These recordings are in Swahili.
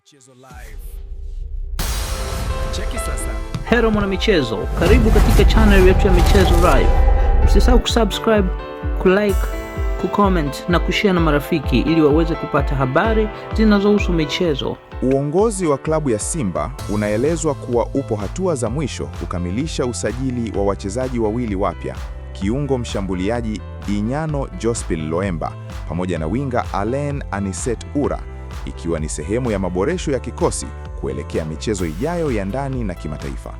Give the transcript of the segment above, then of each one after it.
Michezo live. Cheki sasa. Hello mwana michezo, karibu katika channel yetu ya Michezo Live. Usisahau kusubscribe, kulike, kucomment na kushare na marafiki ili waweze kupata habari zinazohusu michezo. Uongozi wa klabu ya Simba unaelezwa kuwa upo hatua za mwisho kukamilisha usajili wa wachezaji wawili wapya, kiungo mshambuliaji Inyano Jospil Loemba pamoja na winga Alain Aniset Ura, ikiwa ni sehemu ya maboresho ya kikosi kuelekea michezo ijayo ya ndani na kimataifa.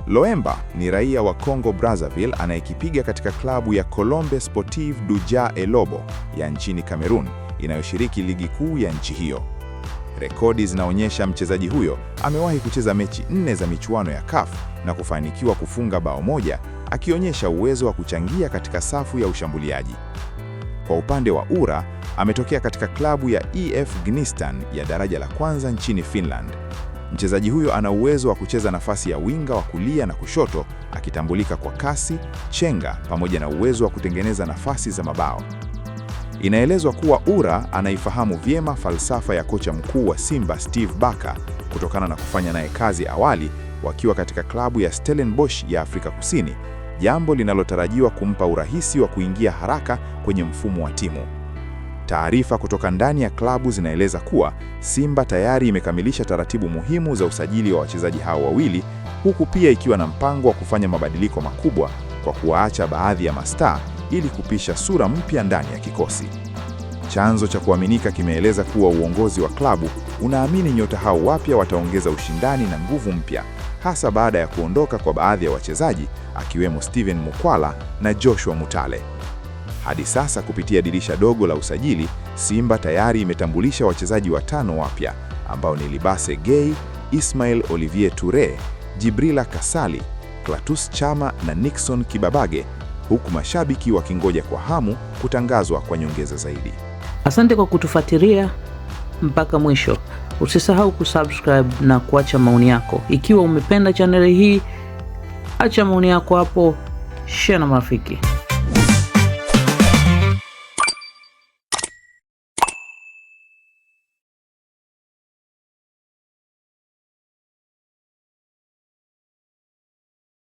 Loemba ni raia wa Congo Brazzaville anayekipiga katika klabu ya Colombe Sportive Duja Elobo ya nchini Cameroon inayoshiriki ligi kuu ya nchi hiyo. Rekodi zinaonyesha mchezaji huyo amewahi kucheza mechi 4 za michuano ya CAF na kufanikiwa kufunga bao moja, akionyesha uwezo wa kuchangia katika safu ya ushambuliaji. Kwa upande wa Ura, ametokea katika klabu ya EF Gnistan ya daraja la kwanza nchini Finland. Mchezaji huyo ana uwezo wa kucheza nafasi ya winga wa kulia na kushoto, akitambulika kwa kasi, chenga pamoja na uwezo wa kutengeneza nafasi za mabao. Inaelezwa kuwa Ura anaifahamu vyema falsafa ya kocha mkuu wa Simba Steve Barker kutokana na kufanya naye kazi awali wakiwa katika klabu ya Stellenbosch ya Afrika Kusini, jambo linalotarajiwa kumpa urahisi wa kuingia haraka kwenye mfumo wa timu. Taarifa kutoka ndani ya klabu zinaeleza kuwa Simba tayari imekamilisha taratibu muhimu za usajili wa wachezaji hao wawili, huku pia ikiwa na mpango wa kufanya mabadiliko makubwa kwa kuwaacha baadhi ya mastaa ili kupisha sura mpya ndani ya kikosi. Chanzo cha kuaminika kimeeleza kuwa uongozi wa klabu unaamini nyota hao wapya wataongeza ushindani na nguvu mpya, hasa baada ya kuondoka kwa baadhi ya wachezaji akiwemo Steven Mukwala na Joshua Mutale. Hadi sasa kupitia dirisha dogo la usajili, Simba tayari imetambulisha wachezaji 5 wapya ambao ni Libase Gay, Ismail Olivier Toure, Jibrila Kasali, Clatous Chama na Nixon Kibabage, huku mashabiki wakingoja kwa hamu kutangazwa kwa nyongeza zaidi. Asante kwa kutufuatilia mpaka mwisho. Usisahau kusubscribe na kuacha maoni yako. Ikiwa umependa channel hii, acha maoni yako hapo, share na marafiki.